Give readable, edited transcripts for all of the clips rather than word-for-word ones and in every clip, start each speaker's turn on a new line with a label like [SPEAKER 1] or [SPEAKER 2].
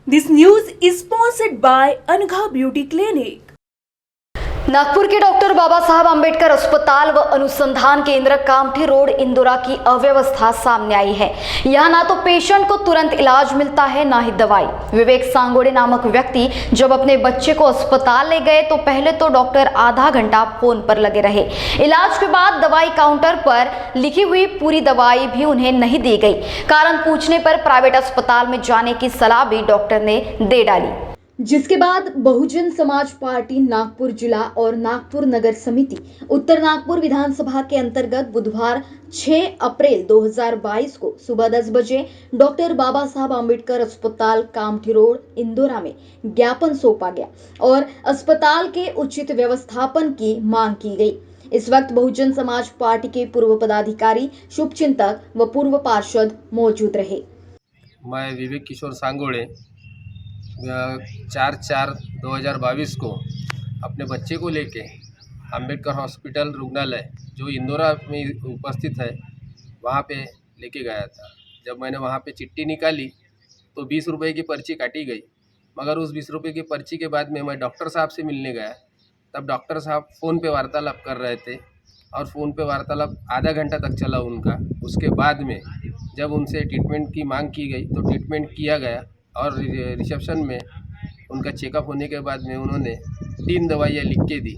[SPEAKER 1] This news is sponsored by Anugha Beauty Clinic.
[SPEAKER 2] Nagpur के doctor बाबा साहब आम्बेडकर अस्पताल व अनुसंधान केंद्र कामठी रोड इंदौरा की अव्यवस्था सामने आई है। यहाँ ना तो पेशेंट को तुरंत इलाज मिलता है, ना ही दवाई। विवेक सांगोड़े नामक व्यक्ति जब अपने बच्चे को अस्पताल ले गए तो पहले तो डॉक्टर आधा घंटा फोन पर लगे रहे। इलाज के बाद दवाई काउंटर पर लिखी हुई पूरी दवाई भी उन्हें नहीं दी गई। कारण पूछने पर प्राइवेट अस्पताल में जाने की सलाह भी डॉक्टर ने दे डाली, जिसके बाद बहुजन समाज पार्टी नागपुर जिला और नागपुर नगर समिति उत्तर नागपुर विधानसभा के अंतर्गत बुधवार 6 अप्रैल 2022 को सुबह 10 बजे डॉक्टर बाबा साहब आम्बेडकर अस्पताल कामठी रोड इंदौरा में ज्ञापन सौंपा गया और अस्पताल के उचित व्यवस्थापन की मांग की गई। इस वक्त बहुजन समाज पार्टी के पूर्व पदाधिकारी, शुभचिंतक व पूर्व पार्षद मौजूद रहे।
[SPEAKER 3] मैं विवेक किशोर सांगोड़े 4/4/2022 को अपने बच्चे को लेके अंबेडकर हॉस्पिटल रुग्णालय जो इंदौरा में उपस्थित है वहाँ पे लेके गया था। जब मैंने वहाँ पे चिट्ठी निकाली तो 20 रुपये की पर्ची काटी गई, मगर उस 20 रुपये की पर्ची के बाद में मैं डॉक्टर साहब से मिलने गया। तब डॉक्टर साहब फ़ोन पे वार्तालाप कर रहे थे और फ़ोन पे वार्तालाप आधा घंटा तक चला उनका। उसके बाद में जब उनसे ट्रीटमेंट की मांग की गई तो ट्रीटमेंट किया गया और रिसेप्शन में उनका चेकअप होने के बाद में उन्होंने 3 दवाइयाँ लिख के दी।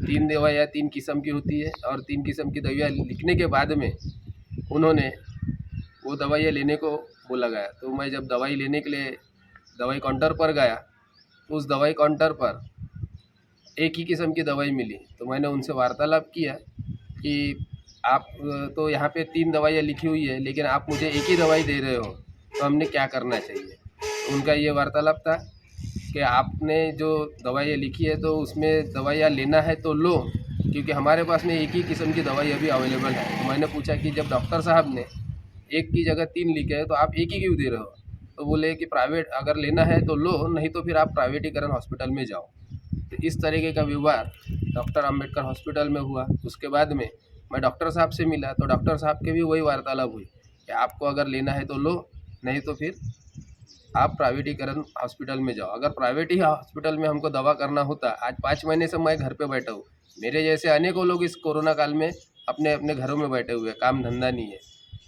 [SPEAKER 3] 3 दवाइयाँ 3 किस्म की होती है और 3 किस्म की दवाइयाँ लिखने के बाद में उन्होंने वो दवाइयाँ लेने को बोला गया। तो मैं जब दवाई लेने के लिए दवाई काउंटर पर गया तो उस दवाई काउंटर पर एक ही किस्म की दवाई मिली। तो मैंने उनसे वार्तालाप किया कि आप तो यहाँ पे 3 दवाइयाँ लिखी हुई है लेकिन आप मुझे एक ही दवाई दे रहे हो, तो हमने क्या करना चाहिए। उनका ये वार्तालाप था कि आपने जो दवाइयाँ लिखी है तो उसमें दवाइयाँ लेना है तो लो, क्योंकि हमारे पास में एक ही किस्म की दवाई अभी अवेलेबल है। तो मैंने पूछा कि जब डॉक्टर साहब ने एक की जगह 3 लिखे हैं तो आप एक ही क्यों दे रहे हो। तो बोले कि प्राइवेट अगर लेना है तो लो, नहीं तो फिर आप प्राइवेटीकरण हॉस्पिटल में जाओ। तो इस तरीके का विवाद डॉक्टर अम्बेडकर हॉस्पिटल में हुआ। उसके बाद में मैं डॉक्टर साहब से मिला तो डॉक्टर साहब के भी वही वार्तालाप हुई कि आपको अगर लेना है तो लो, नहीं तो फिर आप प्राइवेटीकरण हॉस्पिटल में जाओ। अगर प्राइवेट ही हॉस्पिटल में हमको दवा करना होता, आज 5 महीने से मैं घर पे बैठा हूँ। मेरे जैसे अनेकों लोग इस कोरोना काल में अपने अपने घरों में बैठे हुए, काम धंधा नहीं है।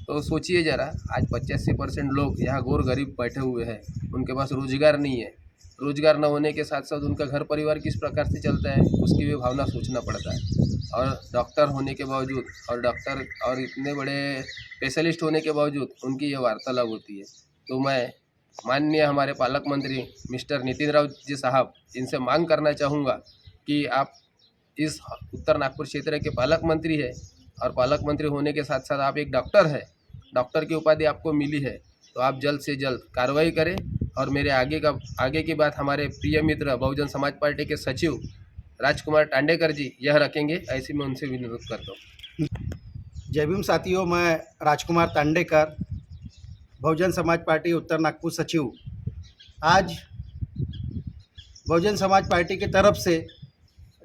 [SPEAKER 3] तो सोचिए ज़रा, आज 85% लोग यहाँ गौर गरीब बैठे हुए हैं, उनके पास रोजगार नहीं है। रोजगार न होने के साथ साथ उनका घर परिवार किस प्रकार से चलता है उसकी भी भावना सोचना पड़ता है। और डॉक्टर होने के बावजूद और इतने बड़े स्पेशलिस्ट होने के बावजूद उनकी ये वार्तालाप होती है। तो मैं माननीय हमारे पालक मंत्री मिस्टर नितिन राव जी साहब, इनसे मांग करना चाहूँगा कि आप इस उत्तर नागपुर क्षेत्र के पालक मंत्री है और पालक मंत्री होने के साथ साथ आप एक डॉक्टर है, डॉक्टर की उपाधि आपको मिली है, तो आप जल्द से जल्द कार्रवाई करें। और मेरे आगे की बात हमारे प्रिय मित्र बहुजन समाज पार्टी के सचिव राजकुमार टांडेकर जी यह रखेंगे, ऐसी मैं उनसे विनती करता हूँ।
[SPEAKER 4] जय भीम साथियों, मैं राजकुमार टांडेकर, बहुजन समाज पार्टी उत्तर नागपुर सचिव। आज बहुजन समाज पार्टी की तरफ से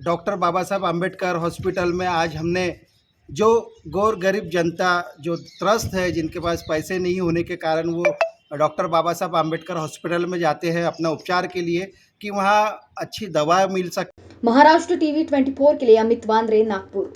[SPEAKER 4] डॉक्टर बाबा साहब आम्बेडकर हॉस्पिटल में आज हमने जो गौर गरीब जनता जो त्रस्त है, जिनके पास पैसे नहीं होने के कारण वो डॉक्टर बाबा साहब आम्बेडकर हॉस्पिटल में जाते हैं अपना उपचार के लिए, कि वहाँ अच्छी दवा मिल सके।
[SPEAKER 2] महाराष्ट्र टीवी 24 के लिए अमित वांद्रे, नागपुर।